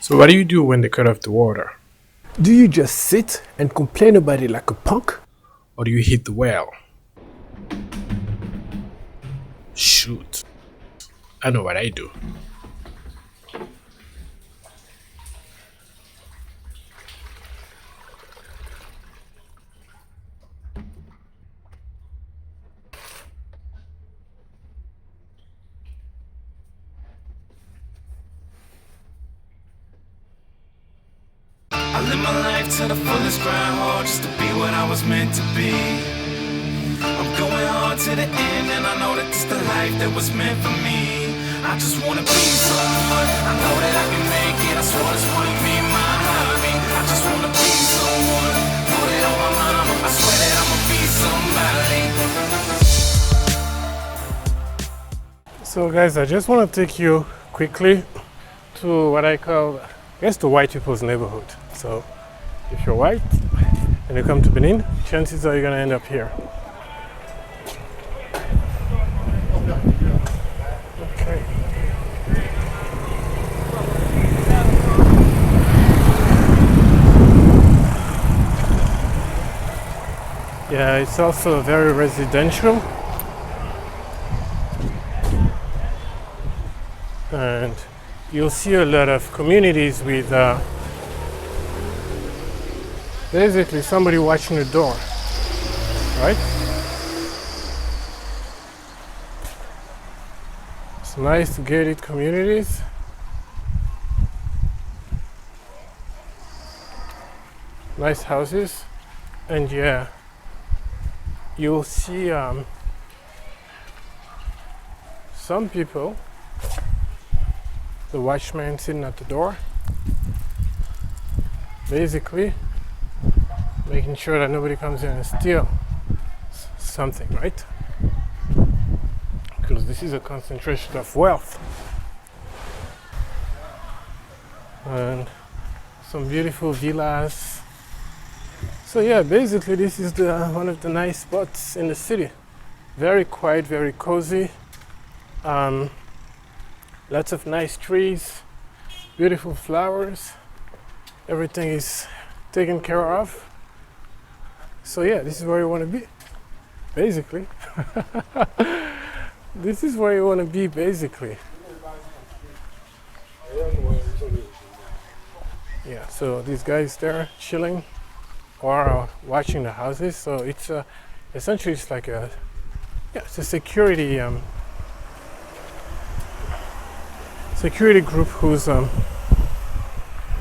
So what do you do when they cut off the water? Do you just sit and complain about it like a punk? Or do you hit the well? Shoot. I know what I do. I live my life to the fullest, grind hard just to be what I was meant to be. I'm going hard to the end, and I know that this the life that was meant for me. I just wanna be someone, I know that I can make it. I swear this wanna be my hobby. I just wanna be someone, put it on my mama. I swear that I'ma be somebody. So guys, I just want to take you quickly to what I call, I guess, the white people's neighborhood. So if you're white and you come to Benin, chances are you're going to end up here. Okay. Yeah, it's also very residential. And you'll see a lot of communities with basically somebody watching the door, right? It's nice gated communities. Nice houses. And yeah, you'll see some people, the watchman sitting at the door, basically making sure that nobody comes in and steal something, right? Because this is a concentration of wealth. And some beautiful villas. So yeah, basically this is one of the nice spots in the city. Very quiet, very cozy. Lots of nice trees, beautiful flowers. Everything is taken care of. So yeah, this is where you want to be, basically. This is where you want to be, basically. Yeah, so these guys there chilling or watching the houses. So it's essentially it's like it's a security group who's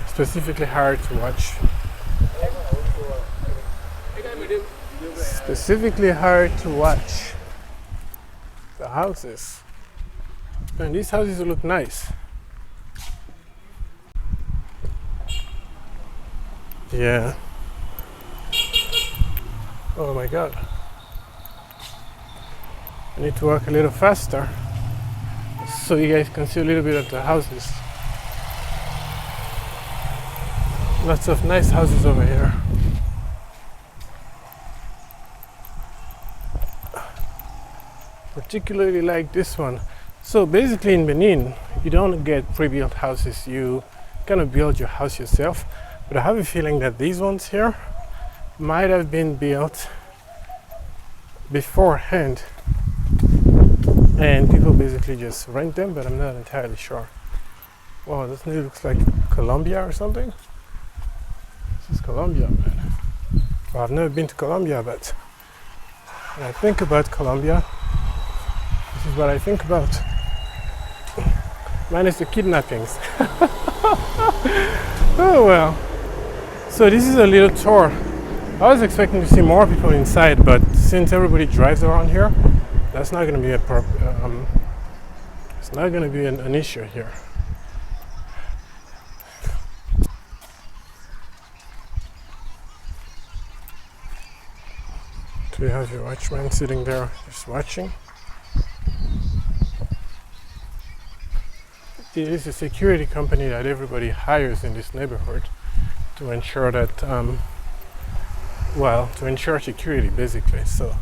specifically hired to watch. Specifically hired to watch the houses. And these houses look nice. Yeah. Oh my god. I need to walk a little faster so you guys can see a little bit of the houses. Lots of nice houses over here. Particularly like this one. So basically in Benin, you don't get pre-built houses. You kind of build your house yourself. But I have a feeling that these ones here might have been built beforehand. And people basically just rent them, but I'm not entirely sure. Wow, this looks like Colombia or something. This is Colombia, man. Well, I've never been to Colombia, but when I think about Colombia, this is what I think about. Minus the kidnappings. Oh well. So this is a little tour. I was expecting to see more people inside, but since everybody drives around here, that's not going to be it's not going to be an issue here. So you have your watchman sitting there just watching. It is a security company that everybody hires in this neighborhood to ensure that, to ensure security basically. So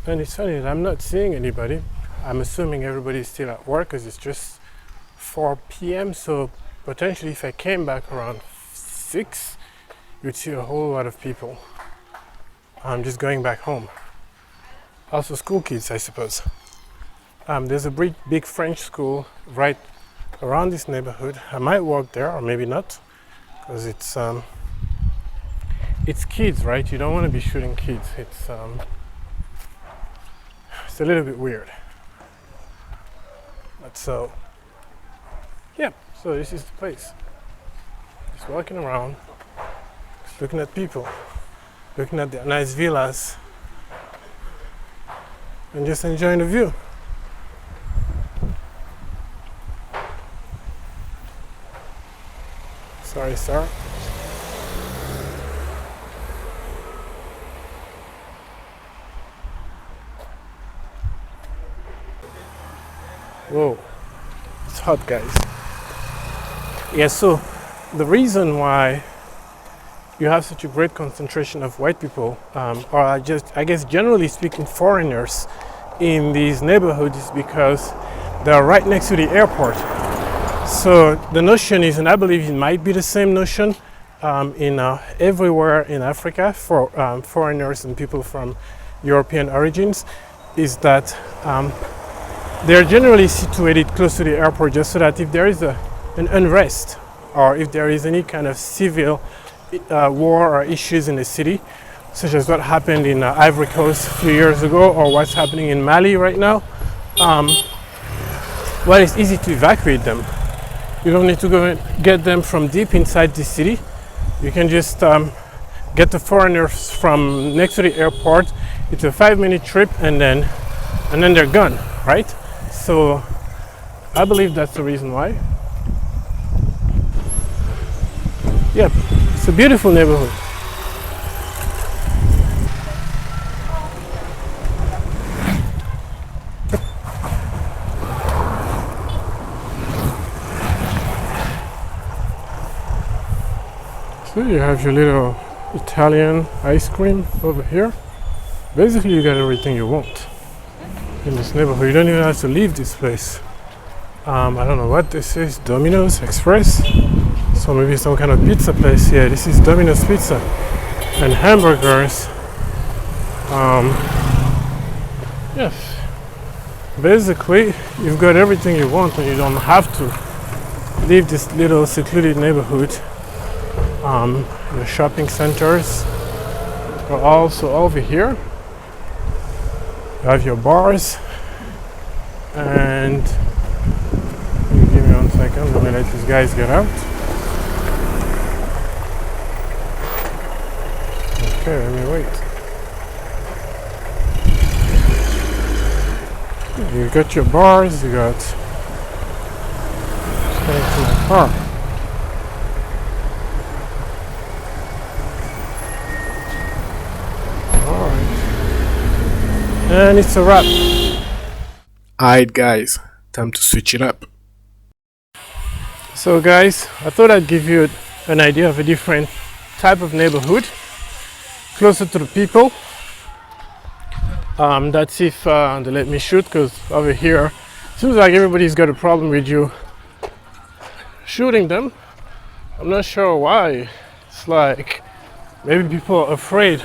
And it's funny that I'm not seeing anybody. I'm assuming everybody's still at work because it's just 4 p.m. So potentially if I came back around 6, you'd see a whole lot of people. I'm just going back home. Also school kids, I suppose. There's a big French school right around this neighborhood. I might walk there or maybe not, because it's kids, right? You don't want to be shooting kids. It's a little bit weird. But so yeah, so this is the place. Just walking around, just looking at people, looking at the nice villas, and just enjoying the view. Sorry, sir. Whoa, it's hot, guys. Yeah, so the reason why you have such a great concentration of white people, or I guess generally speaking foreigners in these neighborhoods, is because they're right next to the airport. So the notion is, and I believe it might be the same notion in everywhere in Africa for foreigners and people from European origins, is that they're generally situated close to the airport, just so that if there is an unrest or if there is any kind of civil war or issues in the city, such as what happened in Ivory Coast a few years ago or what's happening in Mali right now, well, it's easy to evacuate them. You don't need to go and get them from deep inside the city. You can just get the foreigners from next to the airport. It's a 5-minute trip, and then they're gone, right? So I believe that's the reason why. Yep, it's a beautiful neighborhood. So you have your little Italian ice cream over here. Basically you got everything you want in this neighborhood. You don't even have to leave this place. I don't know what this is. Domino's Express? So maybe some kind of pizza place. Yeah, this is Domino's Pizza and hamburgers. Yes, basically you've got everything you want and you don't have to leave this little secluded neighborhood. The shopping centers are also over here. You have your bars, and give me 1 second, let me let these guys get out. Okay, let me wait. You got your bars, you got getting to my car. And it's a wrap. Alright guys, time to switch it up. So guys, I thought I'd give you an idea of a different type of neighborhood, closer to the people. That's if they let me shoot, because over here seems like everybody's got a problem with you shooting them. I'm not sure why. It's like maybe people are afraid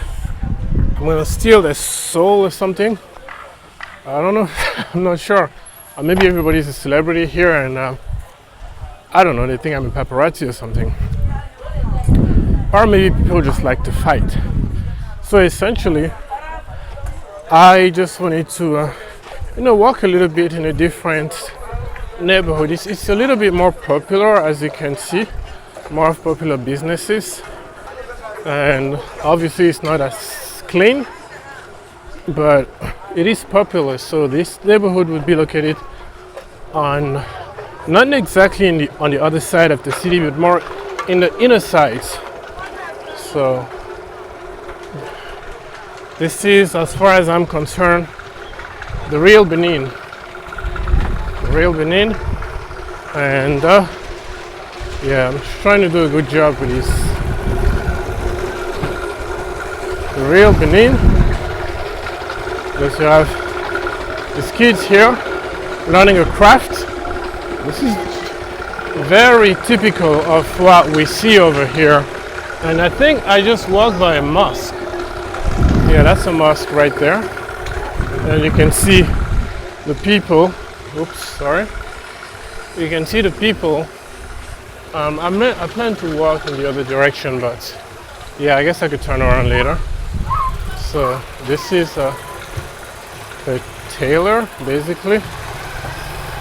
I'm gonna steal their soul or something. I don't know. I'm not sure. Maybe everybody's a celebrity here, and I don't know, they think I'm a paparazzi or something. Or maybe people just like to fight. So essentially, I just wanted to, walk a little bit in a different neighborhood. It's a little bit more popular, as you can see, more of popular businesses, and obviously it's not as clean, but it is popular. So this neighborhood would be located on, not exactly on the other side of the city, but more in the inner sides. So this is, as far as I'm concerned, the real Benin. And yeah, I'm trying to do a good job with this. The real Benin. Because you have There's kids here learning a craft. This is very typical of what we see over here. And I think I just walked by a mosque. Yeah, that's a mosque right there. And you can see the people. Oops, sorry. You can see the people. I plan to walk in the other direction, but yeah, I guess I could turn around later. So this is a tailor, basically,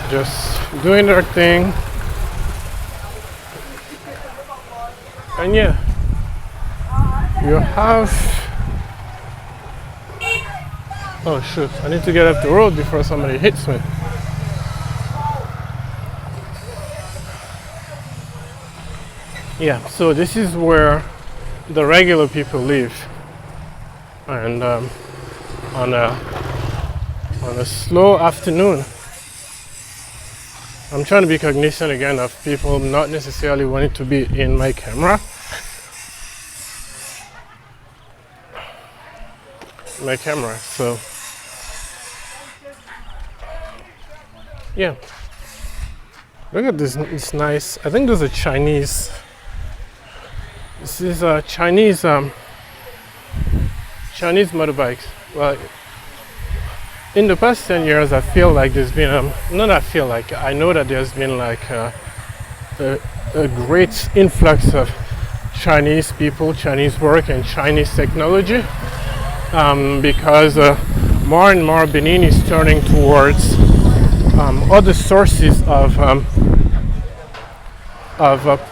just doing their thing. And yeah, you have, oh shoot, I need to get off the road before somebody hits me. Yeah, so this is where the regular people live. And on a slow afternoon, I'm trying to be cognizant again of people not necessarily wanting to be in my camera. So yeah, look at this. It's nice. I think those are Chinese. This is a Chinese motorbikes. Well, in the past 10 years, I feel like there's been I know that there's been like a great influx of Chinese people, Chinese work, and Chinese technology, because more and more Benin is turning towards other sources of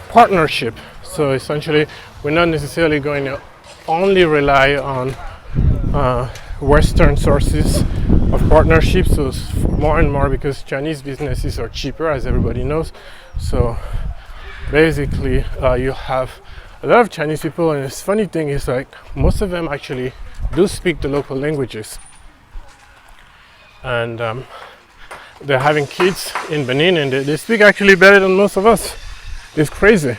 partnership. So essentially, we're not necessarily going to only rely on Western sources of partnerships. So more and more, because Chinese businesses are cheaper, as everybody knows. So basically, you have a lot of Chinese people, and this funny thing is like most of them actually do speak the local languages, and they're having kids in Benin, and they speak actually better than most of us. It's crazy.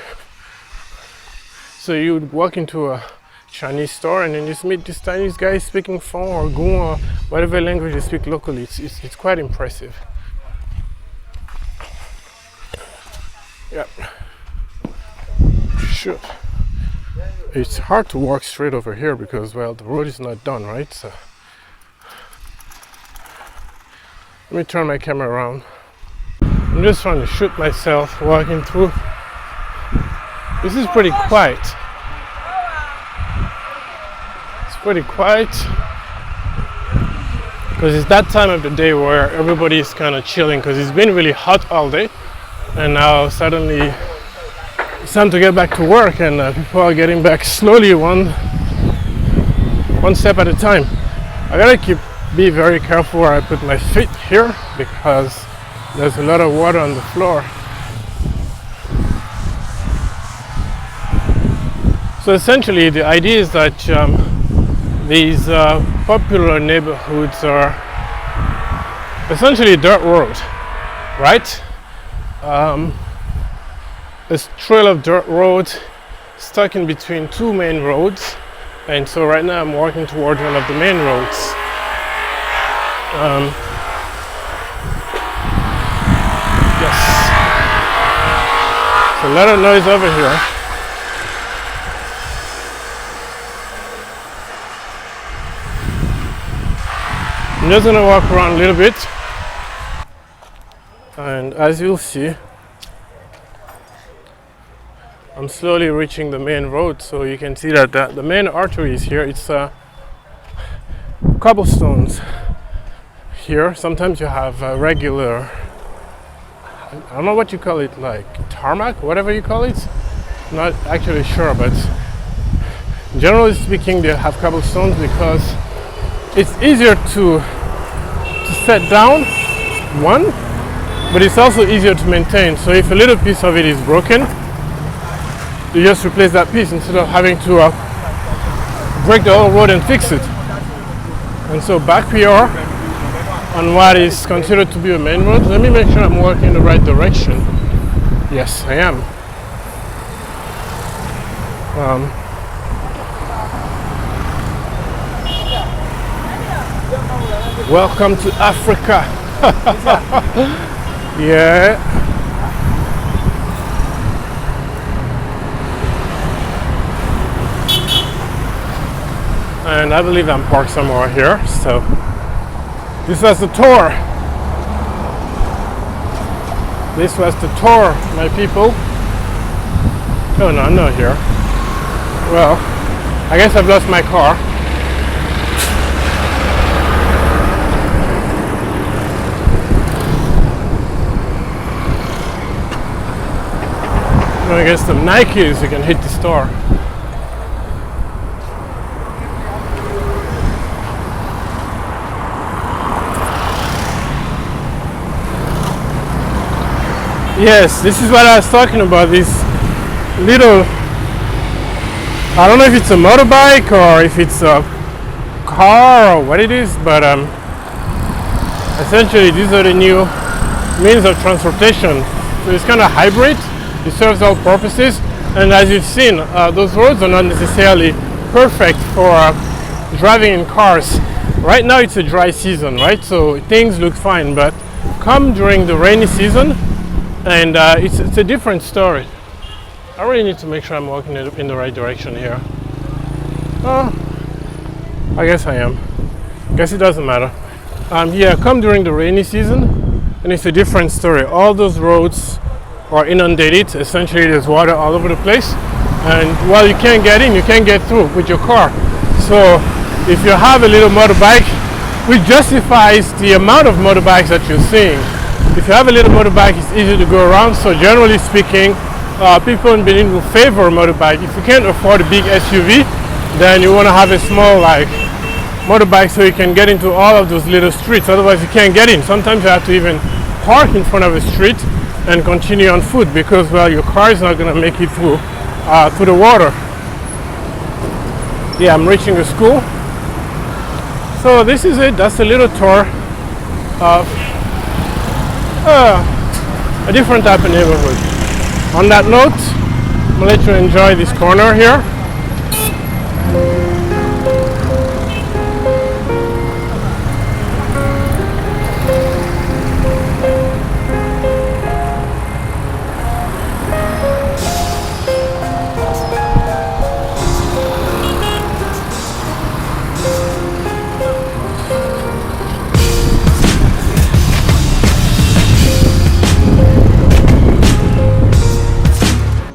So you would walk into a Chinese store and then just meet this Chinese guy speaking Fong or Gung or whatever language they speak locally. It's quite impressive. Yeah. Shoot. It's hard to walk straight over here because, well, the road is not done, right? So let me turn my camera around. I'm just trying to shoot myself walking through. This is pretty quiet. It's pretty quiet because it's that time of the day where everybody is kind of chilling, because it's been really hot all day, and now suddenly it's time to get back to work, and people are getting back slowly, one step at a time. I gotta be very careful where I put my feet here because there's a lot of water on the floor. So essentially, the idea is that these popular neighborhoods are essentially dirt road, right? A trail of dirt road stuck in between two main roads, and so right now I'm walking towards one of the main roads. Yes, there's a lot of noise over here. I'm just gonna walk around a little bit, and as you'll see, I'm slowly reaching the main road. So you can see that the main artery is here. It's cobblestones here. Sometimes you have regular, I don't know what you call it, like tarmac, whatever you call it. I'm not actually sure, but generally speaking, they have cobblestones because it's easier to set down, one, but it's also easier to maintain. So if a little piece of it is broken, you just replace that piece instead of having to break the whole road and fix it. And so back here on what is considered to be a main road, let me make sure I'm walking in the right direction. Yes, I am. Welcome to Africa. Yeah. And I believe I'm parked somewhere here. So this was the tour. This was the tour, my people. Oh no, I'm not here. Well, I guess I've lost my car. I'm gonna get some Nikes, you can hit the store. Yes, this is what I was talking about, this little, I don't know if it's a motorbike or if it's a car or what it is, but essentially these are the new means of transportation. So it's kind of hybrid, it serves all purposes, and as you've seen, those roads are not necessarily perfect for driving in cars. Right now it's a dry season, right? So things look fine, but come during the rainy season, and it's a different story. I really need to make sure I'm walking in the right direction here. I guess I am. Guess it doesn't matter. Yeah, come during the rainy season, and it's a different story. All those roads are inundated. Essentially, there's water all over the place, and while you can't get in, you can't get through with your car. So if you have a little motorbike, which justifies the amount of motorbikes that you're seeing. If you have a little motorbike, it's easy to go around. So generally speaking, people in Benin will favor a motorbike. If you can't afford a big SUV, then you want to have a small motorbike so you can get into all of those little streets. Otherwise you can't get in. Sometimes you have to even park in front of a street and continue on foot because, well, your car is not going to make it through the water. Yeah, I'm reaching the school. So this is it. That's a little tour of a different type of neighborhood. On that note, I'm gonna let you enjoy this corner here.